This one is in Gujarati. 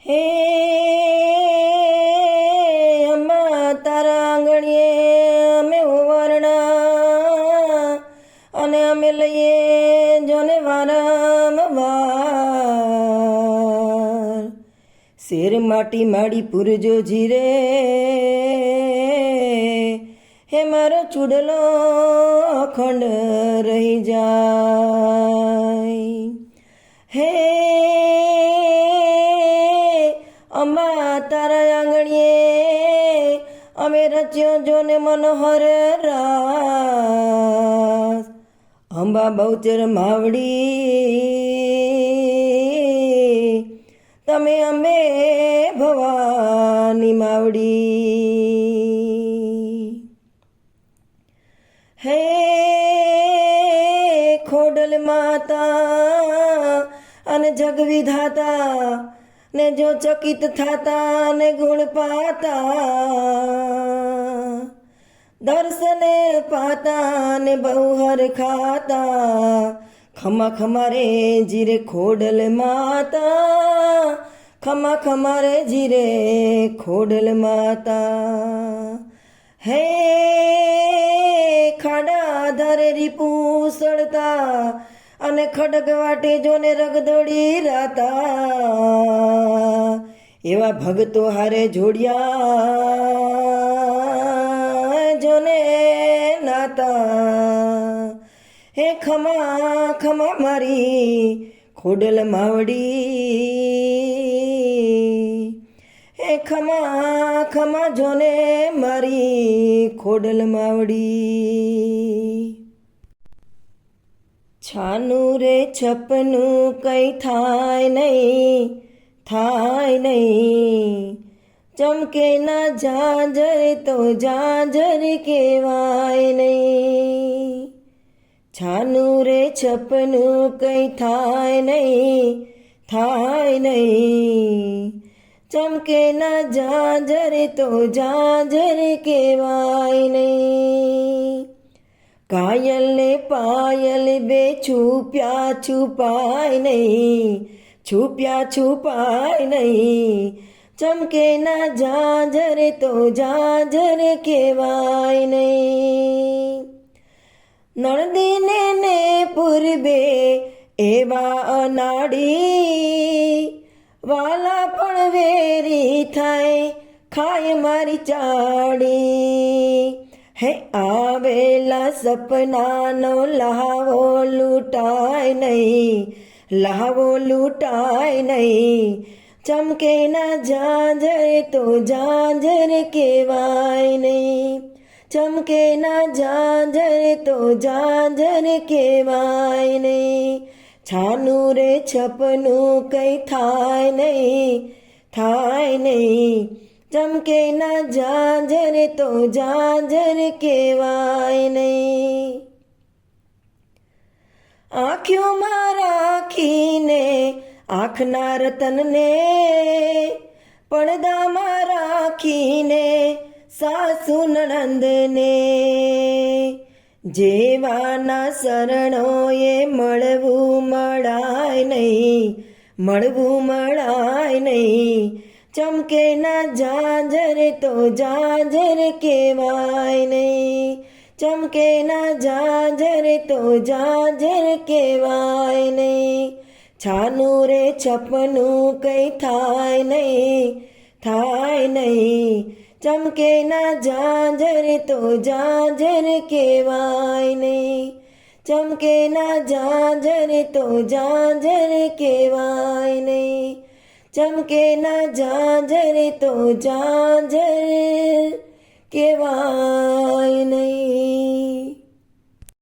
હે અમ્મા તારા આંગણીએ અમે ઓવારણા અને અમે લઈએ જોને વારંવાર શેર માટી માડી પૂરજો જીરે હે મારો ચૂડલો અખંડ રહી જાય હે અમ્મા તારા આંગણીએ અમે રચ્યો જોને મનોહર રાસ અંબા બહુચર માવડી તમે અમે ભવાની માવડી હે ખોડલ માતા અને જગ વિધાતા ને જો ચકિત થાતા ને ગુણ પાતા દર્શને પાતા ને બહુ હર ખાતા ખમા ખમા રે જીરે ખોડલ માતા ખમા ખમા રે જીરે ખોડલ માતા હે ખાડા ધરે રીપું સળતા અને ખડગ વાટે જોને રગદોડી રાતા એવા ભગતો હારે જોડિયા જોને નાતા હે ખમા ખમા મારી ખોડલ માવડી હે ખમા ખમા જોને મારી ખોડલ માવડી છાનું રે છપનું કઈ થાય નહીં ચમકે ના જાજર તો જાજર કહેવાય નહીં છાનું રે છપનું કઈ થાય નહીં ચમકે ના જાજર તો જાજર કહેવાય નહીં કાયલ ને પાયલ બે છુપ્યા છુપાય નહીં ચમકે ના જાજર તો જાજર કહેવાય નહીં નણદીને ને પૂર્વે એવા અનાડી વાલા પણ વેરી થાય ખાય મારી ચાડી હે આવેલા સપનાનો લહાવો લૂંટાય નહીં ચમકે ના જાજર તો જાજર કહેવાય નહીં ચમકે ના જાજર તો જાજર કહેવાય નહીં છાનું રે છપનું કઈ થાય નહીં ચમકે ના જાજર તો જાજર કહેવાય નહીં આંખોમાં રાખીને આંખના રતનને પડદામાં રાખીને સાસુ નણંદને જેવાના શરણોએ મળવું મળાય નહીં ચમકે ના જાજર તો જાજર કહેવાય નહીં ચમકે ના જાજર તો જાજર કહેવાય નહીં છાનું રે છપનું કઈ થાય નહીં ચમકે ના જાજર તો જાજર કહેવાય નહીં ચમકે ના જાજર તો જાજર કહેવાય નહીં ચમકે ના જાજર તો જાજર કહેવાય નહીં।